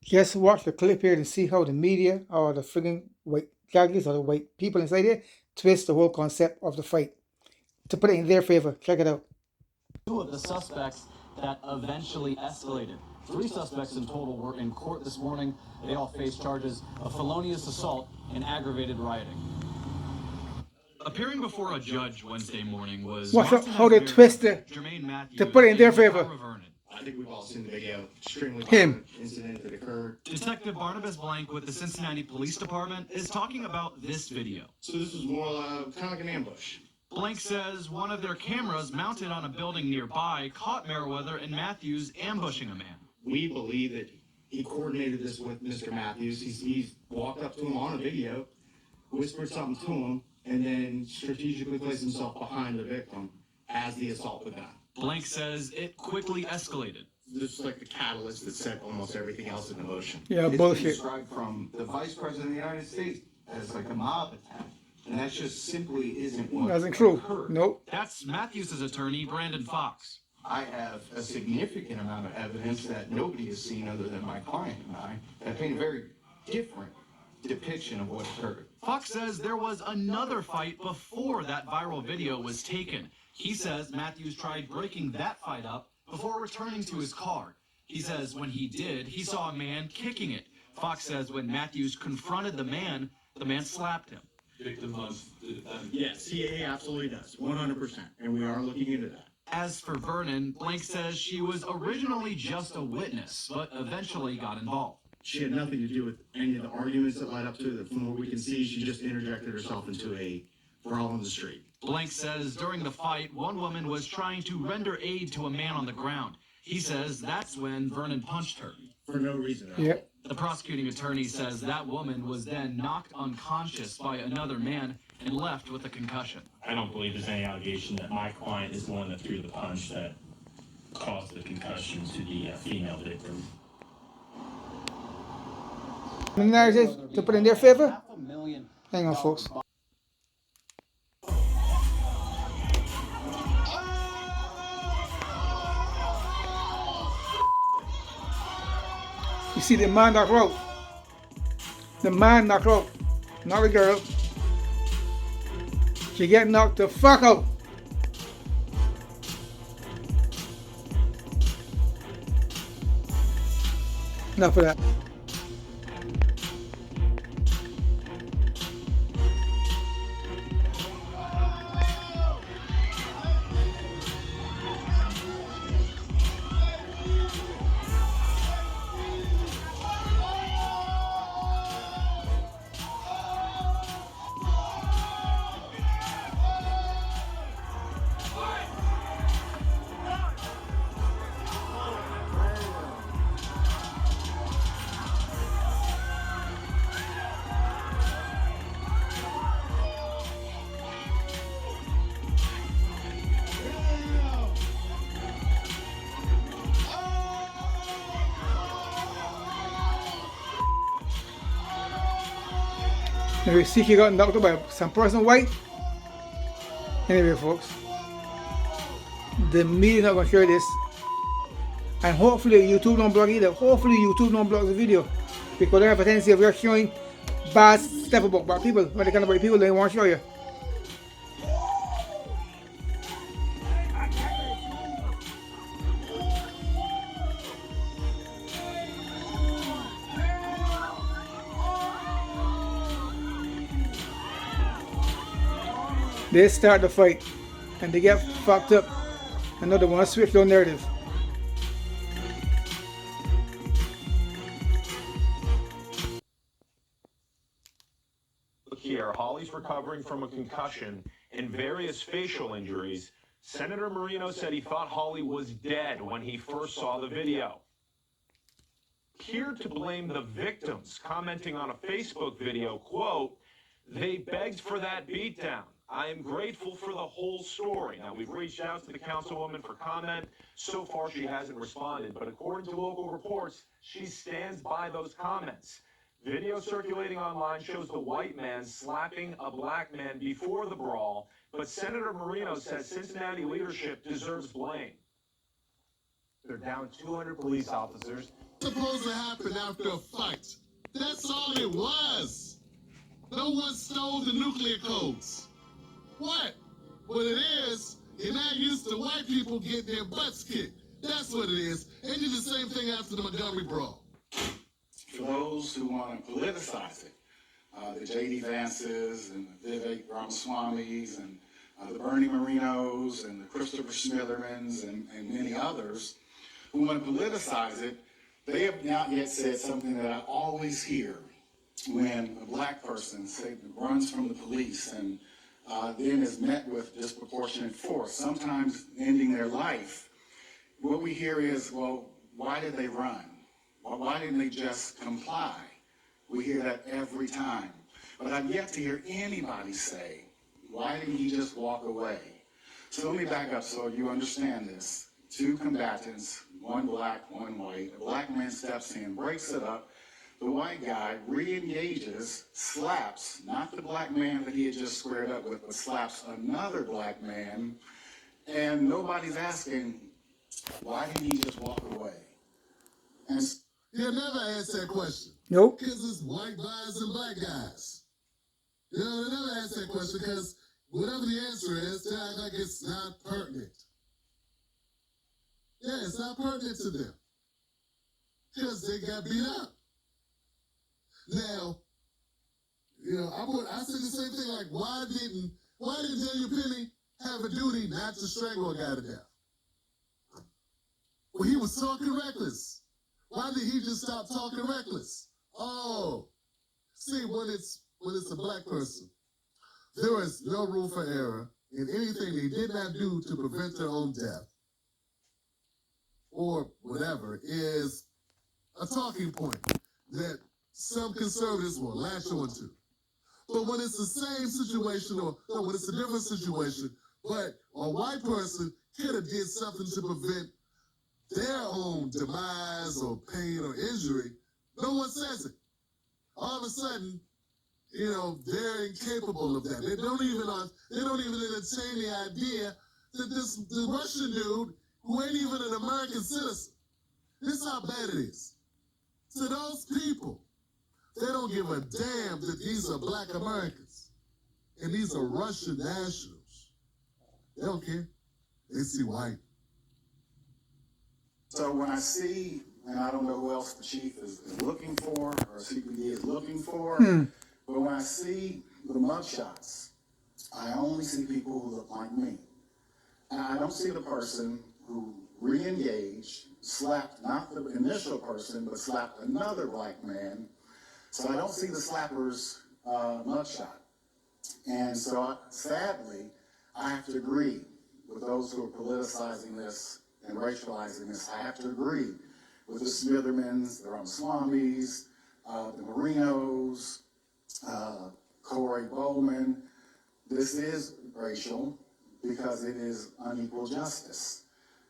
Just watch the clip here and see how the media or the friggin' white judges or the white people inside there twist the whole concept of the fight to put it in their favor. Check it out. Two of the suspects that eventually escalated. Three suspects in total were in court this morning. They all face charges of felonious assault and aggravated rioting. Appearing before a judge Wednesday morning was Watch out how they twist it to put it in their favor. I think we've all seen the video. Extremely Him. Incident that occurred. Detective Barnabas Blank with the Cincinnati Police Department is talking about this video. So this was more kind of like an ambush. Blank says one of their cameras mounted on a building nearby caught Meriwether and Matthews ambushing a man. We believe that he coordinated this with Mr. Matthews. He's walked up to him on a video, whispered something to him, and then strategically placed himself behind the victim as the assault began. Blank says it quickly escalated. This is like the catalyst that set almost everything else into motion. Yeah, It's bullshit. been described from the Vice President of the United States as like a mob attack. And that just simply isn't what That's true. occurred. Nope. That's Matthews' attorney, Brandon Fox. I have a significant amount of evidence that nobody has seen other than my client and I that paint a very different depiction of what occurred. Fox says there was another fight before that viral video was taken. He says Matthews tried breaking that fight up before returning to his car. He says when he did, he saw a man kicking it. Fox says when Matthews confronted the man slapped him. Victim of yes, he absolutely does, 100%, and we are looking into that. As for Vernon, Blank says she was originally just a witness, but eventually got involved. She had nothing to do with any of the arguments that led up to it. From what we can see, she just interjected herself into a brawl in the street. Blank says during the fight, one woman was trying to render aid to a man on the ground. He says that's when Vernon punched her. For no reason at all. Yep. The prosecuting attorney says that woman was then knocked unconscious by another man and left with a concussion. I don't believe there's any allegation that my client is the one that threw the punch that caused the concussion to the female victim. The narrative to put in their favor. Hang on, folks. You see the man knocked out. The man knocked out. Not the girl. She get knocked the fuck out. Enough of that. Maybe see he got knocked out by some person white. Anyway, folks, the media not gonna share this, and hopefully YouTube don't block either. Hopefully YouTube don't block the video because they have a tendency of just showing bad stuff about black people, when they kind of white people they want to show you. They start the fight and they get fucked up and now they want to switch their narrative. Look here, Holly's recovering from a concussion and various facial injuries. Senator Marino said he thought Holly was dead when he first saw the video. Appeared to blame the victims, commenting on a Facebook video, quote, "They begged for that beatdown. I am grateful for the whole story." Now, we've reached out to the councilwoman for comment. So far, she hasn't responded. But according to local reports, she stands by those comments. Video circulating online shows the white man slapping a black man before the brawl. But Senator Marino says Cincinnati leadership deserves blame. They're down 200 police officers. Supposed to happen after a fight. That's all it was. No one stole the nuclear codes. What? What it is, you're not used to white people getting their butts kicked. That's what it is. They did the same thing after the Montgomery Brawl. For those who want to politicize it, the J.D. Vances and the Vivek Ramaswamis and the Bernie Marinos and the Christopher Smithermans and many others who want to politicize it, they have not yet said something that I always hear when a black person runs from the police and then is met with disproportionate force, sometimes ending their life. What we hear is, well, why did they run? Well, why didn't they just comply? We hear that every time. But I've yet to hear anybody say, why didn't he just walk away? So let me back up so you understand this. Two combatants, one black, one white. A black man steps in, breaks it up. The white guy re-engages, slaps, not the black man that he had just squared up with, but slaps another black man. And nobody's asking, why didn't he just walk away? And You never asked that question. Nope. Because it's white guys and black guys. You know, they never ask that question because whatever the answer is, they act like it's not pertinent. Yeah, it's not pertinent to them. Because they got beat up. Now, you know, I said the same thing, like, why didn't Daniel Penny have a duty not to strangle a guy to death? Well, he was talking reckless. Why did he just stop talking reckless? Oh, see, when it's a black person, there is no room for error in anything they did not do to prevent their own death or whatever is a talking point that some conservatives will latch onto. But when it's the same situation, or no, when it's a different situation, but a white person could have did something to prevent their own demise or pain or injury, no one says it. All of a sudden, you know, they're incapable of that. They don't even entertain the idea that the Russian dude, who ain't even an American citizen, this is how bad it is. To those people, they don't give a damn that these are black Americans and these are Russian nationals. They don't care. They see white. so when I see, and I don't know who else the chief is looking for or CPD is looking for, but when I see the mugshots, I only see people who look like me. And I don't see the person who re-engaged, slapped not the initial person, but slapped another black man. So I don't see the slapper's mugshot. And so, sadly, I have to agree with those who are politicizing this and racializing this. I have to agree with the Smithermans, the Ramaswamis, the Marinos, Corey Bowman. This is racial because it is unequal justice.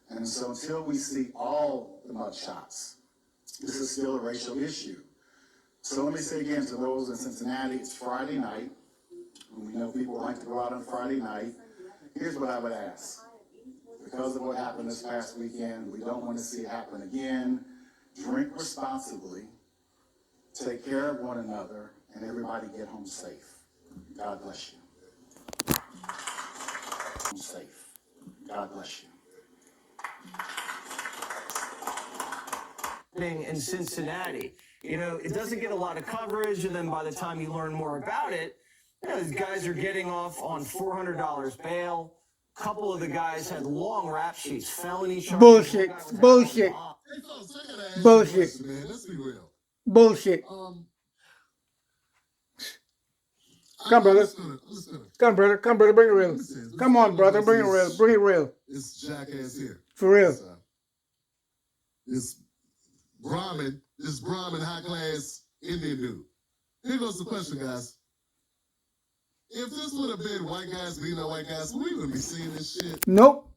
And so until we see all the mugshots, this is still a racial issue. So let me say again to those in Cincinnati, it's Friday night. We know people like to go out on Friday night. Here's what I would ask. Because of what happened this past weekend, we don't want to see it happen again. Drink responsibly, take care of one another, and everybody get home safe. God bless you. Home safe. God bless you. In Cincinnati, you know, it doesn't get a lot of coverage, and then by the time you learn more about it, you know, these guys are getting off on $400 bail. A couple of the guys had long rap sheets, felony charges. Bullshit. Bullshit. Hey, folks, I gotta ask Bullshit. you a question, man. Let's be real. Bullshit. Come, brother. Come, brother. Come, brother. Bring it real. Come on, brother. Bring it real. Bring it real. This jackass here. For real. This Brahmin high class Indian dude. Here goes the question, guys. If this would have been white guys beating on white guys, we wouldn't be seeing this shit. Nope.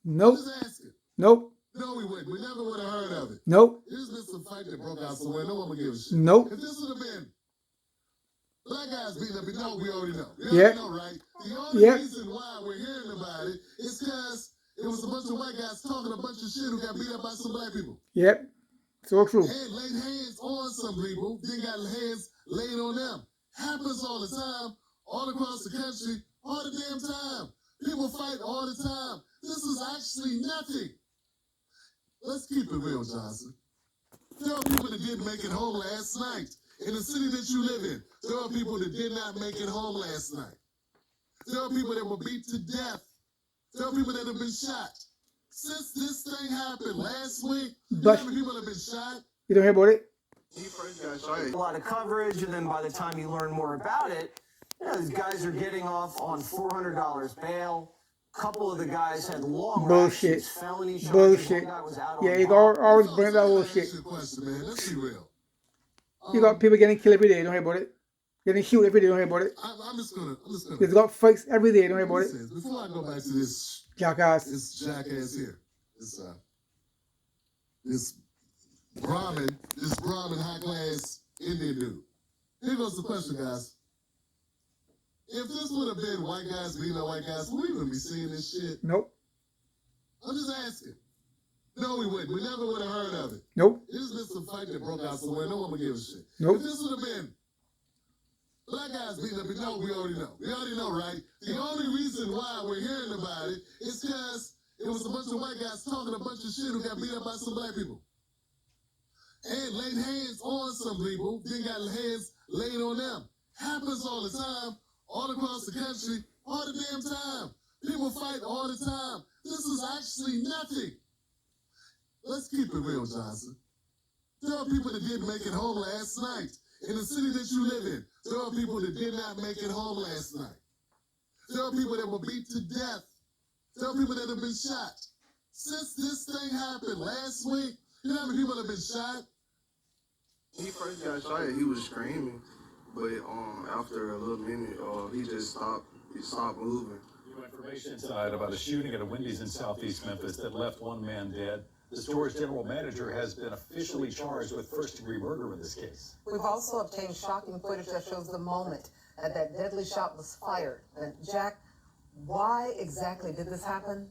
Nope. Just ask it. Nope. No, we wouldn't. We never would have heard of it. Nope. This is some fight that broke out somewhere. No one would give a shit. Nope. If this would have been black guys beating up, no, we already know. We Yeah. already know, right? The only reason why we're hearing about it is because it it was a bunch of white guys talking a bunch of shit who got beat up by some black people. Yep. So true. And laid hands on some people, then got hands laid on them. Happens all the time, all across the country, all the damn time. People fight all the time. This is actually nothing. Let's keep it real, Johnson. There are people that didn't make it home last night. In the city that you live in, there are people that did not make it home last night. There are people that were beat to death. There are people that have been shot. Since this thing happened last week, you know how many people have been shot? You don't hear about it? A lot of coverage, and then by the time you learn more about it, you know, these guys are getting off on $400 bail. A couple of the guys had long Bullshit. rashes, felony charges. Bullshit. One guy was out Yeah, on you bond. always bring that bullshit. Question, man. Let's be real. You got people getting killed every day, you don't hear about it. Getting shot every day, you don't hear about it. I'm just gonna. There's got fights every day, you don't hear about it. Before I go back to this Jackass. jackass here, this Brahmin high class Indian dude. Here goes the question, guys. If this would have been white guys beating up white guys, would we even be seeing this shit? Nope. I'm just asking. No, we wouldn't. We never would have heard of it. Nope. This is just a fight that broke out somewhere. No one would give a shit. Nope. If this would have been black guys beating up, no, we already know. We already know, right? The only reason why we're hearing about it is because it was a bunch of white guys talking a bunch of shit who got beat up by some black people. And laid hands on some people, then got hands laid on them. Happens all the time, all across the country, all the damn time. People fight all the time. This is actually nothing. Let's keep it real, Johnson. There are people that didn't make it home last night. In the city that you live in, there are people that did not make it home last night. There are people that were beat to death. There are people that have been shot. Since this thing happened last week, you know how many people have been shot? He first got shot, he was screaming, but after a little minute, he just stopped. He stopped moving. New information tonight about a shooting at a Wendy's in southeast Memphis that left one man dead. The store's general manager has been officially charged with first-degree murder in this case. We've also obtained shocking footage that shows the moment that deadly shot was fired. And Jack, why exactly did this happen?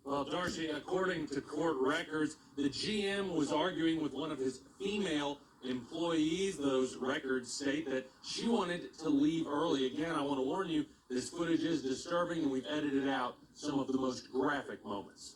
Well, Darcy, according to court records, the GM was arguing with one of his female employees. Those records state that she wanted to leave early. Again, I want to warn you, this footage is disturbing, and we've edited out some of the most graphic moments.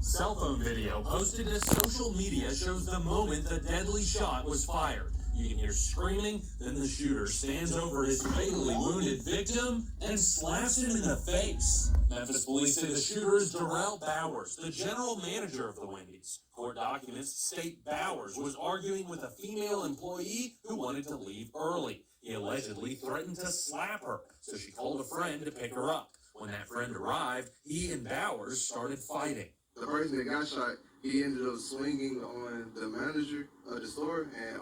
Cell phone video posted to social media shows the moment the deadly shot was fired. You can hear screaming, then the shooter stands over his fatally wounded victim and slaps him in the face. Memphis police say the shooter is Darrell Bowers, the general manager of the Wendy's. Court documents state Bowers was arguing with a female employee who wanted to leave early. He allegedly threatened to slap her, so she called a friend to pick her up. When that friend arrived, he and Bowers started fighting. The person that got shot, he ended up swinging on the manager of the store, and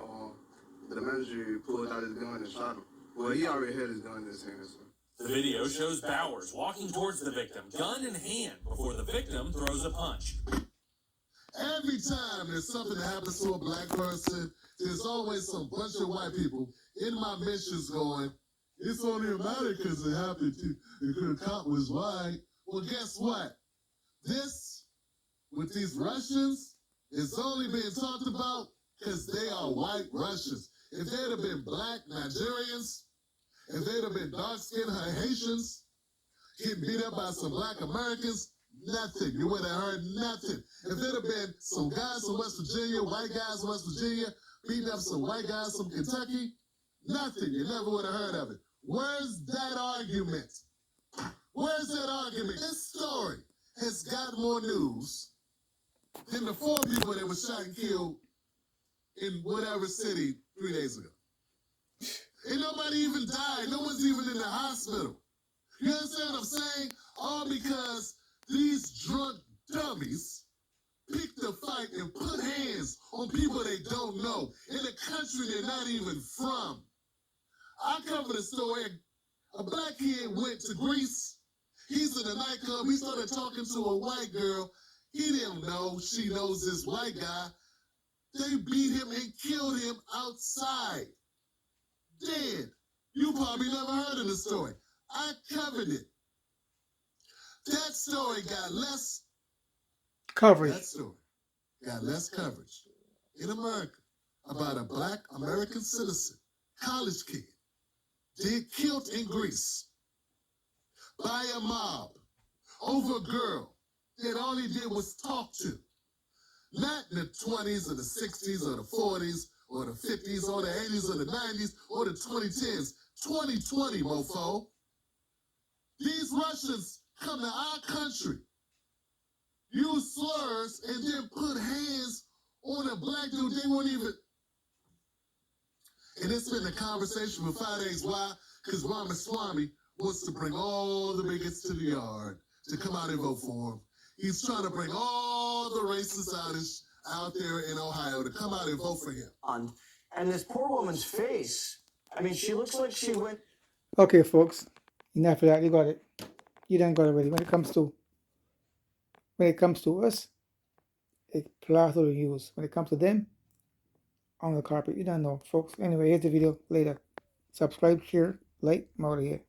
the manager pulled out his gun and shot him. Well, he already had his gun in his hand. So. The video shows Bowers walking towards the victim, gun in hand, before the victim throws a punch. Every time there's something that happens to a black person, there's always some bunch of white people in my missions going, it's only a matter because it happened to the cop was white. Well, guess what? This, with these Russians, is only being talked about because they are white Russians. If they'd have been black Nigerians, if they'd have been dark-skinned Haitians, getting beat up by some black Americans, nothing. You would have heard nothing. If there'd have been some guys from West Virginia, white guys from West Virginia, beating up some white guys from Kentucky, nothing. You never would have heard of it. Where's that argument? Where's that argument? This story has got more news than the 4 people that were shot and killed in whatever city 3 days ago. Ain't nobody even died. No one's even in the hospital. You understand what I'm saying? All because these drunk dummies picked a fight and put hands on people they don't know in a country they're not even from. I covered a story. A black kid went to Greece. He's in a nightclub. He started talking to a white girl. He didn't know she knows this white guy. They beat him and killed him outside. Dead. You probably never heard of the story. I covered it. That story got less coverage. That story got less coverage in America about a black American citizen, college kid, killed in Greece by a mob over a girl that all he did was talk to. Not in the 20s or the 60s or the 40s or the 50s or the 80s or the 90s or the 2010s. 2020, mofo. These Russians come to our country, use slurs, and then put hands on a black dude. They won't even. And it's been a conversation for 5 days. Why? Because Ramaswamy wants to bring all the bigots to the yard to come out and vote for him. He's trying to bring all the racists out there in Ohio to come out and vote for him. And this poor woman's face, I mean, she looks like she went. Okay, folks, enough of that. You got it. You done got it already. When it comes to us, it's plaster to use. When it comes to them, on the carpet. You don't know, folks. Anyway, here's the video later. Subscribe, share, like, I'm out of here.